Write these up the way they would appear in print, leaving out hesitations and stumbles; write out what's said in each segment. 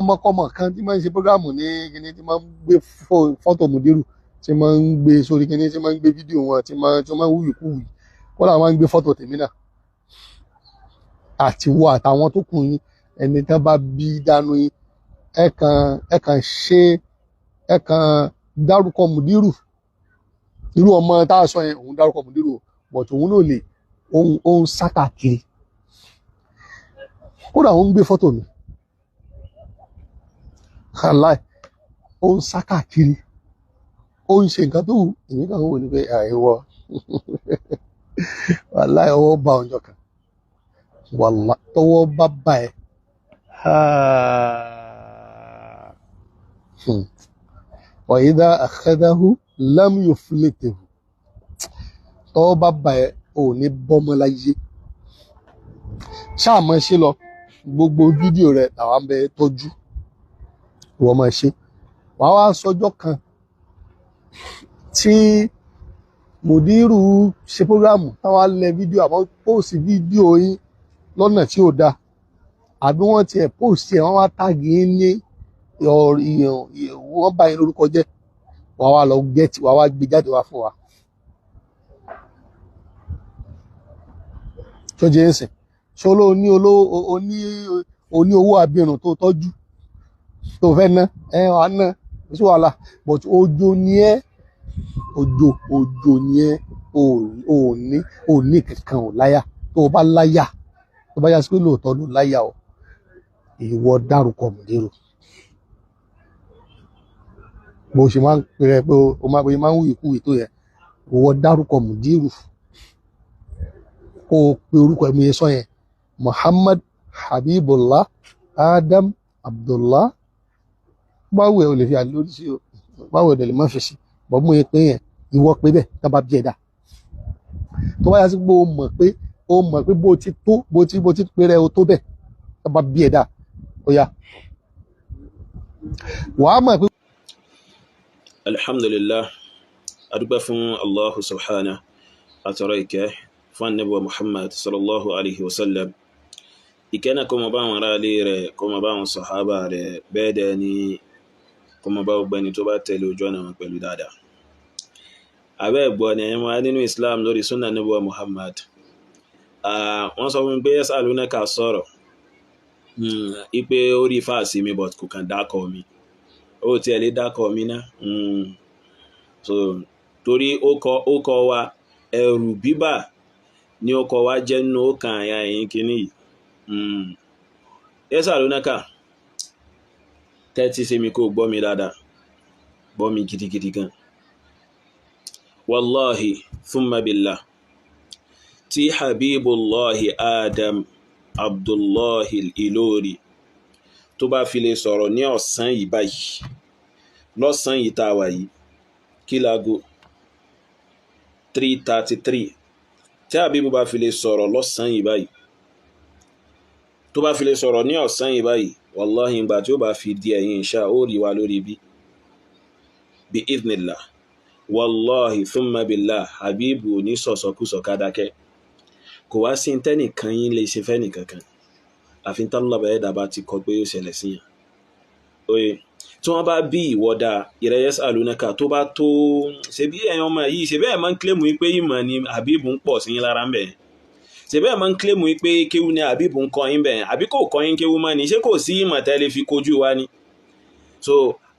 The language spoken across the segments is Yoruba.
ọmọkọ́mọ kan tí máa ń ṣe prógráàmù ní kíní tí máa ń gbé fọ́tò mùdírù tí máa ń gbé sórí kíní tí máa ń gbé fídíò wọn tí máa ń wúwì kúwì kọ́lá máa ń gbé fọ́tò tèmi náà àti wo àtàwọn tó kù yín ẹni tán bá bí dánú yín ẹ kàn dárúkọ mùdírù irú ọmọ tá a sọ yẹn òun dárúkọ mùdírù bọ̀t òun náà lè òun sá káàkiri kódà òun gbé fọ́tò mi aláì ó ń sá káàkiri ó ń ṣe nǹkan tó wù èmi kan wò ní pé àìwọ wàláì ọwọ́ bá ọjọ́ kan wàláì tọwọ́ bá bá ẹ wa idha akhadahu lam yuflituhu tọwọ́ bá bá ẹ ò ní bọ́mọ láyé ṣáà máa ṣe lọ gbogbo fídíò rẹ làwọn bẹ tọ́jú ìwọ máa ṣe wàá wá sọjọ́ kan tí mùdírù ṣe prógráàmù táwa lẹ fídíò àbọ̀ póòsì fídíò yín lọ́nà tí ò dáa àbí wọ́n tiẹ̀ póòsì ẹ̀ wọ́n wá táàgì yín ní wọ́n bá yín lórúkọ jẹ́ wàá wá lọ gẹ́tì wàá wá gbé jáde wá fún wa tó jẹ́ ẹ̀sìn ṣé oní owó abirùn tó tọ́jú tó fẹ́ ná wàá ná sí wàhálà but òjò ni ẹ́ òjò ni ẹ́ ò ní kankan ò láyà tó o bá láyà tó bá yá sí pé lóòótọ́ ló láyà o ìwọ dárúkọ mùdírù bó ṣe máa ń pèrè pé o máa ń wù ìkúwì tó yẹ ìwọ dárúkọ mùdírù kó o pe orúkọ ẹ̀mí sọ yẹn Muhammad Habibullah Adam Abdullah báwo ẹ ò lè fi àlórí sí o báwo ẹ lè má fi sí bọ́ mú pé yẹn ìwọ pé bẹ́ẹ̀ tá bá bí ẹ̀dá tó bá yá sí pé o mọ̀ pé bó ti pé rẹ o tó bẹ́ẹ̀ tá bá bí ẹ̀dá ó yá wàá mọ̀ pé. Alhamdulillah adúpẹ́ fún Allahu subhanahu àtọ̀rọ̀ ìkẹ́ fún Ànábì Muhammad sallallahu alaihi wasallam ìkẹ́ náà kó mọ bá àwọn ará ilé rẹ̀ kó mọ bá àwọn sàhábà rẹ̀ bẹ́ẹ̀ dẹ̀ ni kó mọ bá ọgbẹ́ni tó bá tẹ̀lé ojú ọ̀nà wọn pẹ̀lú dáadáa. Abẹ́ ẹ̀gbọ́n ni ẹ̀yẹ́ máa nínú Islam lórí sunnah Ànábì Muhammad. Wọ́n sọ fún mi pé yas'alunaka sọ̀rọ̀ ipe orí fáàsì mi but kò kàn dákọ̀ mi ó tiẹ̀ lè dákọ̀ mi ná so torí ó kọ wa ẹ̀rù bíbà ni ó kọ wa jẹ́ nínú ó kàn àyà ẹ̀yìn kìíní yìí. Yas'alunaka tẹ́tí sí mi kó gbọ́ mi dáadáa gbọ́ mi gidigidi gan. Wallahi thumma billah tí Habibullahi Adam Abdullahi Ilori tó bá fi lè sọ̀rọ̀ ní ọ̀sán yìí báyìí lọ́sàn yìí tá a wà yìí kí láago 3:33 tí Habibu bá fi lè sọ̀rọ̀ lọ́sàn yìí báyìí tó bá fi lè sọ̀rọ̀ ní ọ̀sán yìí báyìí wallahi ìgbà tí ó bá fi di ẹ̀yìn ìṣá ó rí wa lórí bí idhnillah wallahi thumma billah Habibu ní sọ̀sọ̀kúsọ̀ kádákẹ́ kò wá sí tẹ́nìkan yín lè ṣe fẹ́ nìkankan àfi tálọ́bà ẹ̀dà bá ti kọ pé ó ṣẹlẹ̀ síyàn oye tí wọ́n bá bí ìwọ́dà yas'alunaka tó bá tó ṣe bí ẹ̀yàn ọmọ yìí ṣe bẹ́ẹ̀ máa ń kílèmù pé ìmọ̀ ni Habibu ń pọ̀ sí yín lára ń bẹ̀ ṣe bẹ́ẹ̀ máa ń kílèmù pé kéwú ni Habibu ń kọ́ yín bẹ̀ àbí kò kọ́ yín kéwú mọ́ ni ṣé kò sí ìmọ̀ tẹ́lẹ̀ fi kojú wa ni so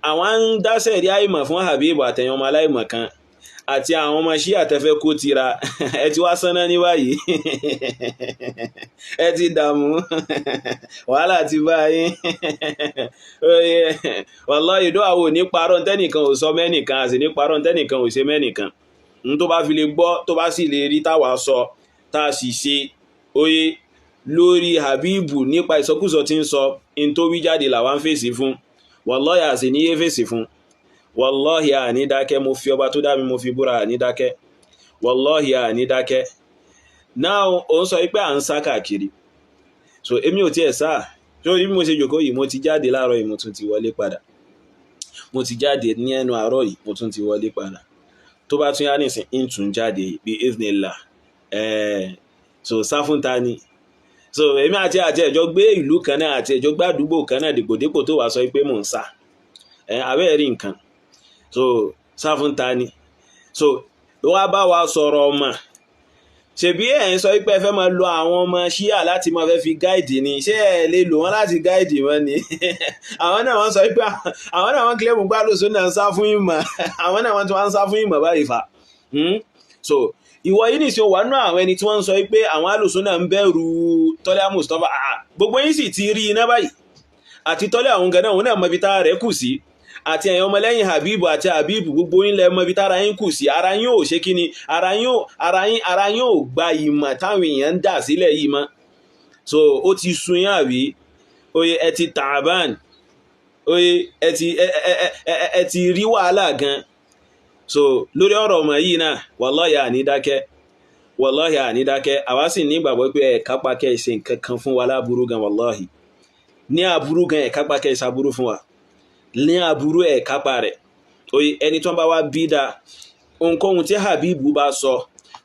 àwọn ń dáṣẹ̀ rí àìmọ̀ fún Habibu àtẹ̀yàn ọmọ aláìmọ̀ kan àti àwọn ọmọ ṣí àtẹ́fẹ́ kó tira ẹ ti wá sánná ní báyìí ẹ ti dààmú wàhálà ti bá yín wallahi ìdó àwọn ò ní parọ́ tẹ́nìkan ò sọ mẹ́nìkan àti ní parọ́ tẹ́nìkan ò ṣe mẹ́nìkan n tó bá fi lè gbọ́ tó bá sì lè rí táwa sọ tá a sì ṣe oye lórí Habibu nípa ìsọkúsọ tí ń sọ in tó wí jáde làwa ń fèsì fún wallahi àti níyé fèsì fún wallahi àní dákẹ́ mo fi ọba tó dá mi mo fi búra àní dákẹ́ wallahi àní dákẹ́ now ó ń sọ pé à ń sá káàkiri so èmi ò tiẹ̀ sá tó rí bí mo ṣe jòkó yìí mo ti jáde láàárọ̀ yìí mo tún ti wọlé padà mo ti jáde ní ẹnu àárọ̀ yìí mo tún ti wọlé padà tó bá tún yá nìsín ń tún jáde bí iznillah so sáfúntà ni so èmi àti ẹjọ́ gbé ìlú kan náà àti ẹjọ́ gbé àdúgbò kan náà dìgbòdìgbò tó wà sọ pé mò ń sá abẹ́ẹ̀ rí nǹkan so sáfún ta ni so wá bá wa sọ̀rọ̀ ọmọ ṣebí ẹ̀ ń sọ pé ẹ fẹ́ máa lo àwọn ọmọ ṣíà láti máa fẹ́ fi gáìdì ni ṣé ẹ lè lò wọ́n láti gáìdì wọn ni àwọn náà wọ́n sọ pé àwọn náà wọ́n kílẹ̀mù gbá lóṣù náà ń sá fún ìmọ̀ àwọn náà wọ́n ti wá ń sá fún ìmọ̀ báyìí fà so ìwọ yìí nìsí wà náà àwọn ẹni tí wọ́n ń sọ pé àwọn alùsùn náà ń bẹ̀rù Tọ́lá Mustapha gbogbo yín sì ti rí iná báyìí àti Tọ́lá àwọn gan náà òun náà mọbi tá rẹ̀ kù sí àti ẹ̀yin ọmọlẹ́yìn Habibu àti Habibu gbogbo yín lẹ mọbi tára yín kù sí ara yín ò ṣe kíni ara yín ò gba ìmọ̀ táwọn èèyàn ń dà sílẹ̀ yìí mọ́ so ó ti sun yín àbí oye ẹ ti tàbán oye ẹ ti rí wàhálà gan so lórí ọ̀rọ̀ ọmọ yìí náà wàláhì àní dákẹ́ àwa sì ní ìgbàgbọ́ pé ẹ̀ kápá kẹ́ ṣe nǹkan kan fún wa láburú gan wàláhì ní aburú gan ẹ̀ kápá kẹ́ ṣàbúrú fún wa ní aburú ẹ̀ kápá rẹ̀ oye ẹni tó ń bá wá bí da ohunkóhun tí Habibu bá sọ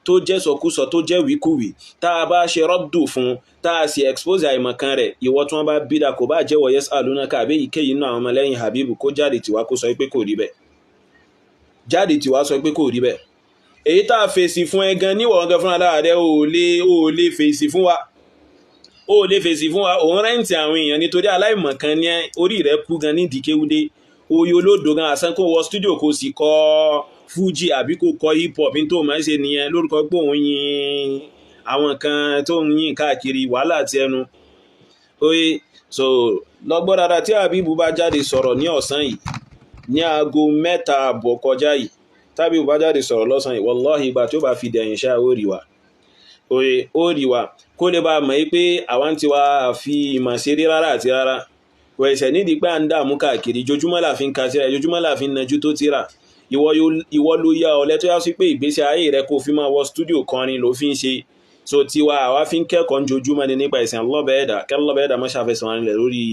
tó jẹ́ sọkúsọ tó jẹ́ wíkúwì tá a bá ṣe rọ́dù fún tá a sì expose àìmọ̀kan rẹ̀ ìwọ tí wọ́n bá bí da kò bá jẹ́wọ́ yes alunaka àbí ìkéyìí náà àwọn ọmọlẹ́yìn Habibu kó jáde tiwa kó sọ pé kò rí bẹ́ẹ̀ jáde tiwa sọ pé kò rí bẹ́ẹ̀ èyí tá a fèsì fún ẹ gan níwọ̀n gan fún aláàrẹ ò lè fèsì fún wa òun rẹ́ǹtì àwọn èèyàn nítorí aláìmọ̀kan ní orí rẹ̀ kú gan ní ìdíkéwúdé oye olódo gan àsán kó wọ stúdíò kó sì kọ fújì àbí kó kọ hip hop tó máa ń ṣe nìyẹn lórúkọ pé òun yin àwọn kan tó ń yìn káàkiri wàhálà ti ẹnu oye so lọ́gbọ́n dáadáa tí Habibu bá jáde sọ̀rọ̀ ní ọ̀sán yìí ní aago 3 àbọ̀ kọjá yìí tàbí bá jáde sọ̀rọ̀ lọ́sàn yìí wallahi ìgbà tí ó bá fi dẹ̀yìn ṣá ó rí wa kó lè bá mọ̀ pé àwọn tí wá fi ìmọ̀ ṣeré rárá àti rárá kò ẹ̀ṣẹ̀ nídìí pé à ń dààmú káàkiri jojúmọ́ là fi ń ka síra jojúmọ́ là fi ń najú tó tíra ìwọ ló yá ọ̀lẹ tó yá sí pé ìgbésí ayé rẹ kó fi máa wọ stúdíò kọrin ló fi ń ṣe so tiwa àwa fi ń kẹ́kọ̀ọ́ jojúmọ́ ni nípa ìsìn lọ́bẹ̀ẹ́dà mọ́ ṣàfẹ́sàn wọn lórí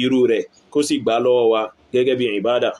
irú rẹ̀ kó sì gbà lọ́wọ́ wa gẹ́gẹ́ bí ìbádà